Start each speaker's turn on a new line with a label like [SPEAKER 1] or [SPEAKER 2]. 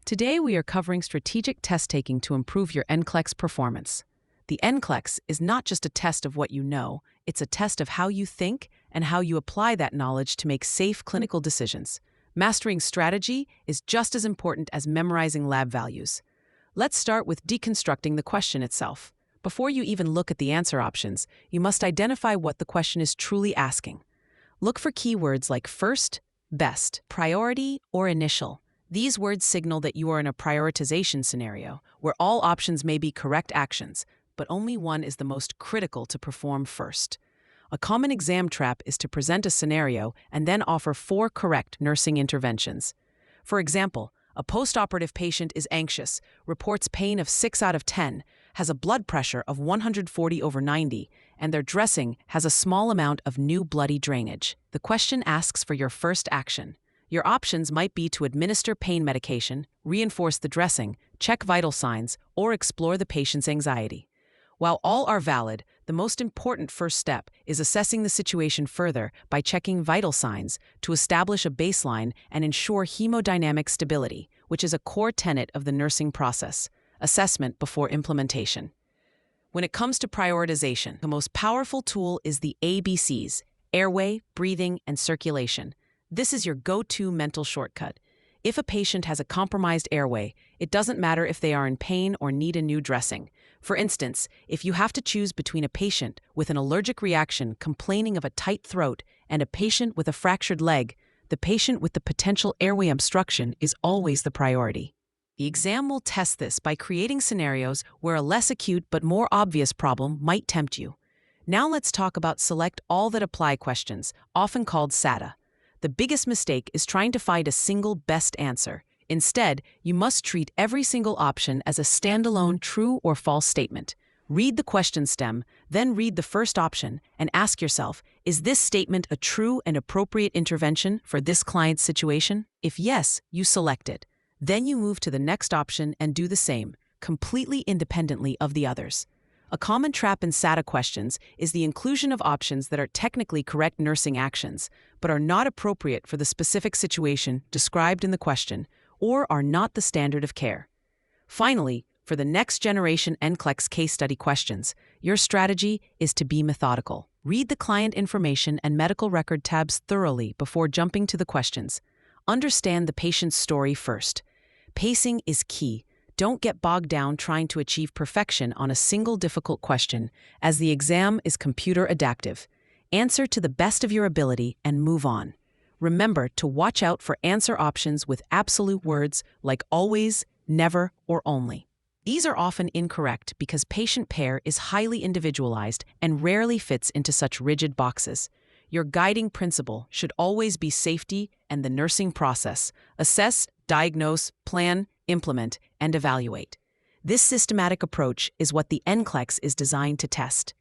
[SPEAKER 1] Today we are covering strategic test-taking to improve your NCLEX performance. The NCLEX is not just a test of what you know, it's a test of how you think and how you apply that knowledge to make safe clinical decisions. Mastering strategy is just as important as memorizing lab values. Let's start with deconstructing the question itself. Before you even look at the answer options, you must identify what the question is truly asking. Look for keywords like first, best, priority, or initial. These words signal that you are in a prioritization scenario, where all options may be correct actions, but only one is the most critical to perform first. A common exam trap is to present a scenario and then offer 4 correct nursing interventions. For example, a postoperative patient is anxious, reports pain of 6 out of 10, has a blood pressure of 140/90, and their dressing has a small amount of new bloody drainage. The question asks for your first action. Your options might be to administer pain medication, reinforce the dressing, check vital signs, or explore the patient's anxiety. While all are valid, the most important first step is assessing the situation further by checking vital signs to establish a baseline and ensure hemodynamic stability, which is a core tenet of the nursing process. Assessment before implementation. When it comes to prioritization, the most powerful tool is the ABCs: airway, breathing, and circulation. This is your go-to mental shortcut. If a patient has a compromised airway, it doesn't matter if they are in pain or need a new dressing. For instance, if you have to choose between a patient with an allergic reaction complaining of a tight throat and a patient with a fractured leg, the patient with the potential airway obstruction is always the priority. The exam will test this by creating scenarios where a less acute but more obvious problem might tempt you. Now let's talk about select all that apply questions, often called SATA. The biggest mistake is trying to find a single best answer. Instead, you must treat every single option as a standalone true or false statement. Read the question stem, then read the first option, and ask yourself, is this statement a true and appropriate intervention for this client's situation? If yes, you select it. Then you move to the next option and do the same, completely independently of the others. A common trap in SATA questions is the inclusion of options that are technically correct nursing actions, but are not appropriate for the specific situation described in the question, or are not the standard of care. Finally, for the next generation NCLEX case study questions, your strategy is to be methodical. Read the client information and medical record tabs thoroughly before jumping to the questions. Understand the patient's story first. Pacing is key. Don't get bogged down trying to achieve perfection on a single difficult question, as the exam is computer adaptive. Answer to the best of your ability and move on. Remember to watch out for answer options with absolute words like always, never, or only. These are often incorrect because patient pair is highly individualized and rarely fits into such rigid boxes. Your guiding principle should always be safety and the nursing process. Assess, diagnose, plan, implement, and evaluate. This systematic approach is what the NCLEX is designed to test.